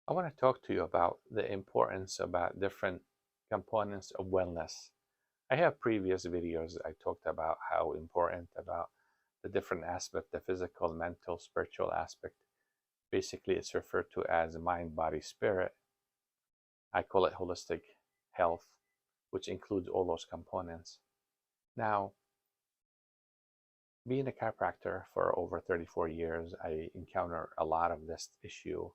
I want to talk to you about the importance about different components of wellness. I have previous videos I talked about how important about the different aspect, the physical, mental, spiritual aspect. Basically, it's referred to as mind, body, spirit. I call it holistic health, which includes all those components. Now, being a chiropractor for over 34 years, I encounter a lot of this issue.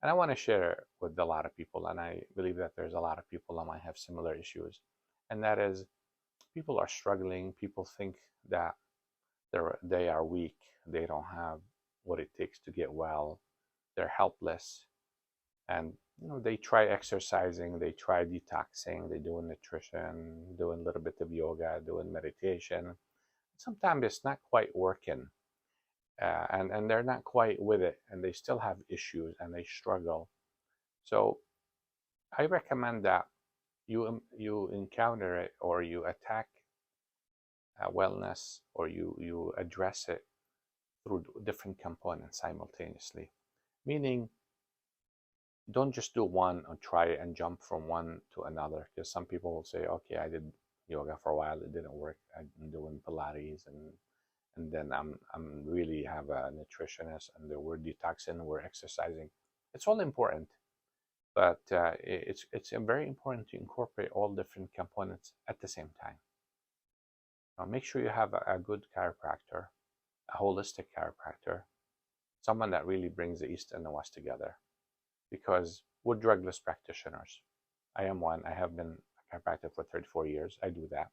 And I want to share it with a lot of people. And I believe that there's a lot of people that might have similar issues. And that is, people are struggling. People think that they are weak. They don't have what it takes to get well. They're helpless. And they try exercising, they try detoxing, they do nutrition, doing a little bit of yoga, doing meditation. Sometimes it's not quite working, and they're not quite with it, and they still have issues and they struggle. So I recommend that you encounter it, or you attack wellness, or you address it through different components simultaneously. Meaning, don't just do one or try it and jump from one to another, because some people will say, okay, I did yoga for a while, it didn't work, I'm doing Pilates, and then I'm really have a nutritionist, and we're detoxing, we're exercising. It's all important, but it's very important to incorporate all different components at the same time. Now, make sure you have a good chiropractor, a holistic chiropractor, someone that really brings the East and the West together, because we're drugless practitioners. I am one. I have been a chiropractor for 34 years. I do that.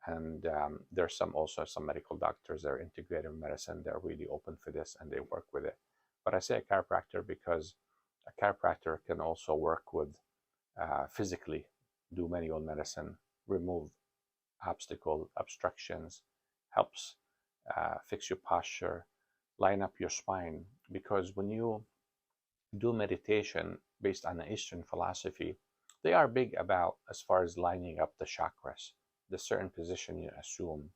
And there's also some medical doctors that are integrative medicine. They're really open for this and they work with it. But I say a chiropractor because a chiropractor can also work with physically, do manual medicine, remove obstructions, helps fix your posture, line up your spine. Because when you do meditation based on the Eastern philosophy, they are big about as far as lining up the chakras, the certain position you assume,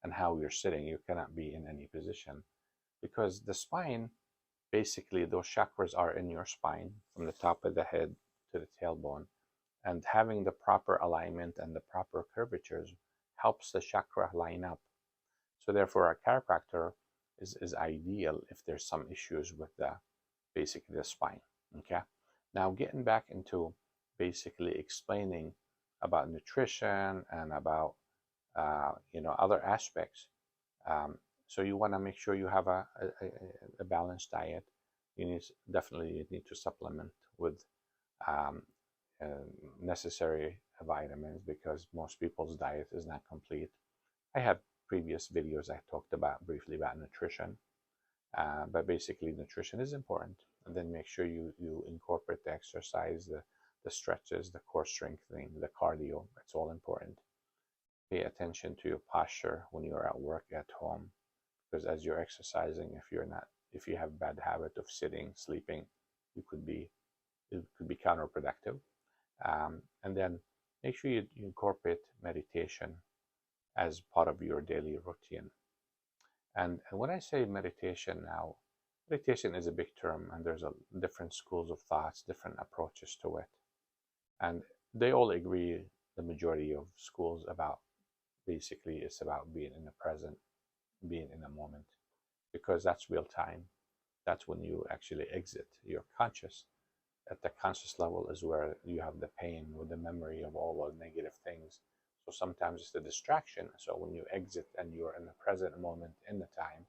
and how you're sitting. You cannot be in any position, because the spine, basically those chakras are in your spine from the top of the head to the tailbone, and having the proper alignment and the proper curvatures helps the chakra line up. So therefore, a chiropractor is ideal if there's some issues with basically the spine. Okay, now getting back into basically explaining about nutrition and about other aspects. So you want to make sure you have a balanced diet. You definitely need to supplement with um, uh, necessary vitamins, because most people's diet is not complete. I have previous videos I talked about briefly about nutrition, but basically nutrition is important. And then make sure you incorporate the exercise, the stretches, the core strengthening, the cardio. It's all important. Pay attention to your posture when you're at work, at home, because as you're exercising, if you have bad habit of sitting, sleeping, it could be counterproductive. And then make sure you incorporate meditation as part of your daily routine. And when I say meditation now, meditation is a big term, and there's different schools of thoughts, different approaches to it. And they all agree, the majority of schools, about basically it's about being in the present, being in the moment, because that's real time. That's when you actually exit. You're conscious. At the conscious level is where you have the pain with the memory of all the negative things. So sometimes it's the distraction. So when you exit and you're in the present moment, in the time,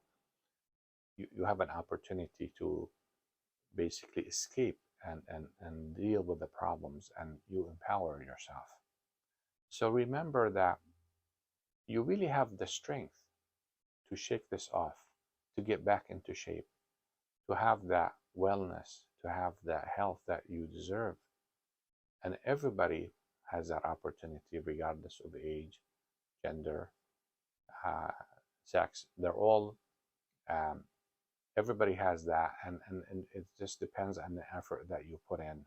you have an opportunity to basically escape and deal with the problems, and you empower yourself. So remember that you really have the strength to shake this off, to get back into shape, to have that wellness, to have that health that you deserve. And everybody has that opportunity, regardless of age, gender, sex. They're all, everybody has that, and it just depends on the effort that you put in.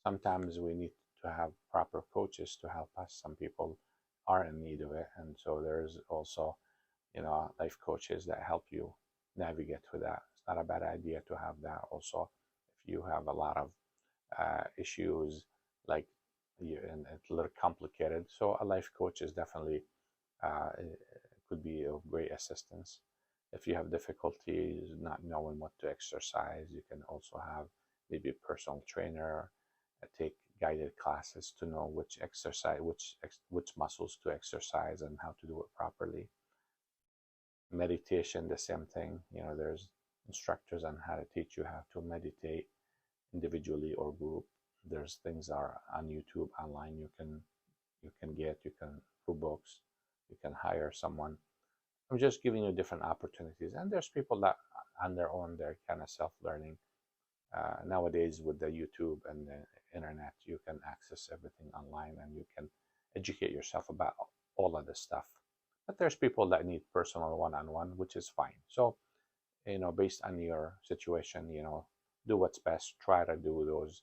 Sometimes we need to have proper coaches to help us. Some people are in need of it, and so there's also, life coaches that help you navigate through that. It's not a bad idea to have that also if you have a lot of issues like and it's a little complicated. So a life coach is definitely could be of great assistance. If you have difficulties not knowing what to exercise, you can also have maybe a personal trainer, take guided classes to know which exercise, which muscles to exercise and how to do it properly. Meditation, the same thing. There's instructors on how to teach you how to meditate individually or group. There's things are on YouTube online you can get, you can through books, you can hire someone. I'm just giving you different opportunities, and there's people that on their own they're kind of self-learning. Nowadays with the YouTube and the internet, you can access everything online and you can educate yourself about all of this stuff. But there's people that need personal one-on-one, which is fine. So based on your situation, do what's best. Try to do those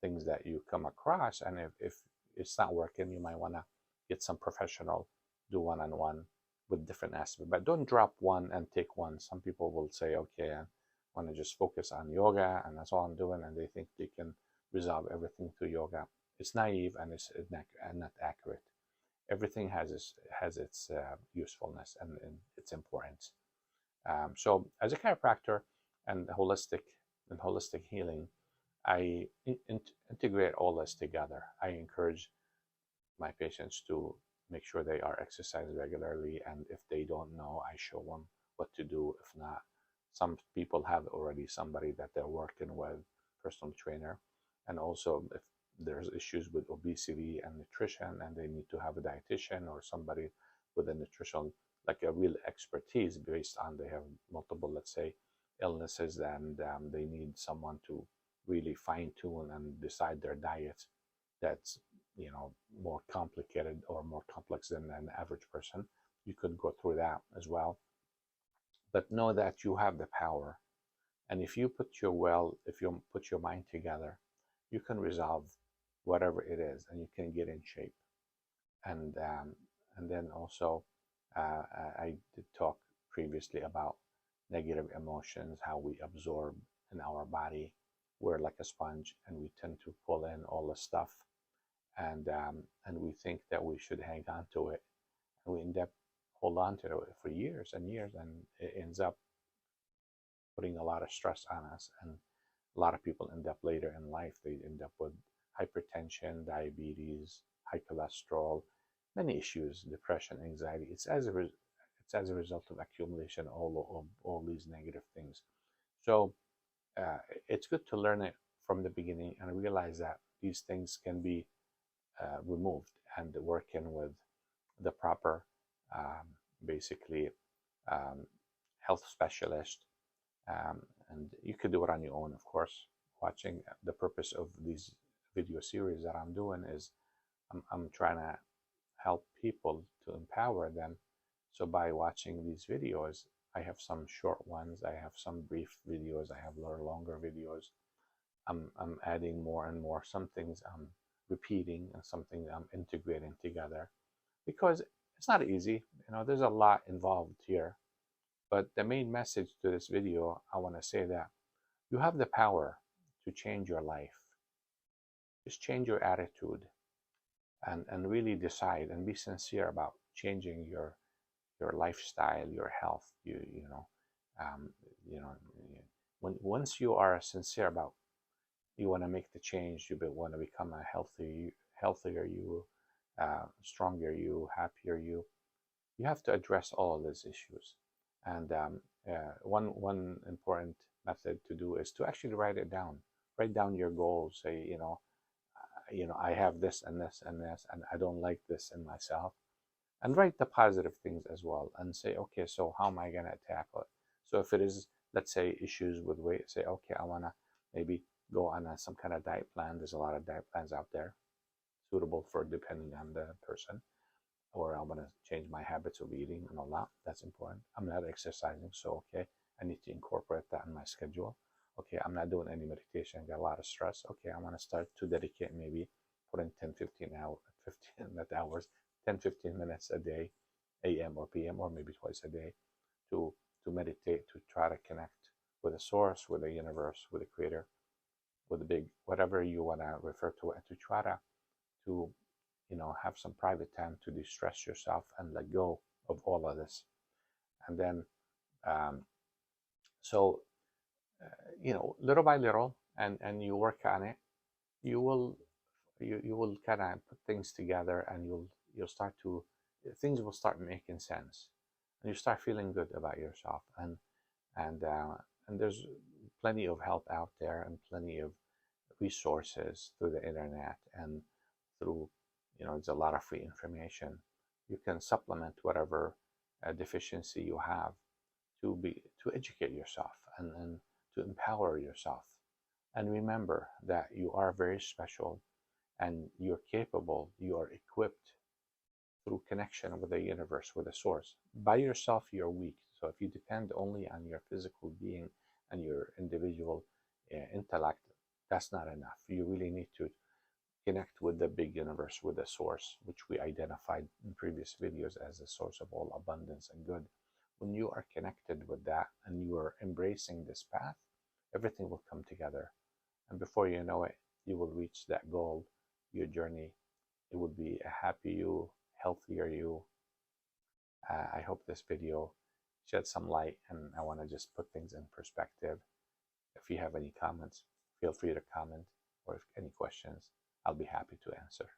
things that you come across, and if it's not working, you might want to get some professional, do one-on-one with different aspects. But don't drop one and take one. Some people will say, okay, I want to just focus on yoga and that's all I'm doing, and they think they can resolve everything through yoga. It's naive and it's not accurate. Everything has its usefulness and its importance. So as a chiropractor and holistic healing, I integrate all this together. I encourage my patients to make sure they are exercising regularly, and if they don't know, I show them what to do. If not, some people have already somebody that they're working with, personal trainer, and also if there's issues with obesity and nutrition and they need to have a dietitian or somebody with a nutritional, like a real expertise based on they have multiple, let's say, illnesses, and they need someone to really fine-tune and decide their diet that's more complicated or more complex than an average person. You could go through that as well, but know that you have the power, and if you put your mind together, you can resolve whatever it is, and you can get in shape. And then also, I did talk previously about negative emotions, how we absorb in our body. We're like a sponge, and we tend to pull in all the stuff, and we think that we should hang on to it, and we end up hold on to it for years and years, and it ends up putting a lot of stress on us. And a lot of people end up later in life, they end up with hypertension, diabetes, high cholesterol, many issues, depression, anxiety. It's as a result of accumulation of all these negative things. So it's good to learn it from the beginning and realize that these things can be removed, and working with the proper, basically, health specialist. And you could do it on your own, of course. Watching the purpose of these video series that I'm doing is I'm trying to help people to empower them. So by watching these videos, I have some short ones, I have some brief videos, I have longer videos. I'm adding more and more. Some things I'm repeating and something I'm integrating together, because it's not easy. There's a lot involved here. But the main message to this video, I want to say that you have the power to change your life. Just change your attitude and really decide and be sincere about changing your lifestyle, your health. Um, you know, once you are sincere about you want to make the change, you want to become a healthier you, stronger you, happier you. You have to address all of these issues. And one important method to do is to actually write it down. Write down your goals. Say, I have this and this and this, and I don't like this in myself. And write the positive things as well, and say, okay, so how am I going to tackle it? So if it is, let's say, issues with weight, say, okay, I want to maybe go on some kind of diet plan. There's a lot of diet plans out there suitable for depending on the person. Or I'm going to change my habits of eating and all that. That's important. I'm not exercising, so okay, I need to incorporate that in my schedule. Okay, I'm not doing any meditation, got a lot of stress. Okay, I want to start to dedicate, maybe put in 10, 15 hours, 10, 15 minutes a day, AM or PM, or maybe twice a day, to meditate, to try to connect with the source, with the universe, with the creator, with the big, whatever you want to refer to it, to try to have some private time to distress yourself and let go of all of this. And then um, so little by little, and you work on it, you will you will kind of put things together, and you'll start to, things will start making sense, and you start feeling good about yourself. And there's plenty of help out there, and plenty of resources through the internet, and through, there's a lot of free information. You can supplement whatever deficiency you have to educate yourself, and to empower yourself. And remember that you are very special, and you're capable, you are equipped through connection with the universe, with the source. By yourself, you're weak. So if you depend only on your physical being and your individual intellect, that's not enough. You really need to connect with the big universe, with the source, which we identified in previous videos as the source of all abundance and good. When you are connected with that and you are embracing this path, everything will come together. And before you know it, you will reach that goal, your journey. It will be a happy you, healthier you. I hope this video shed some light, and I want to just put things in perspective. If you have any comments, feel free to comment, or if any questions, I'll be happy to answer.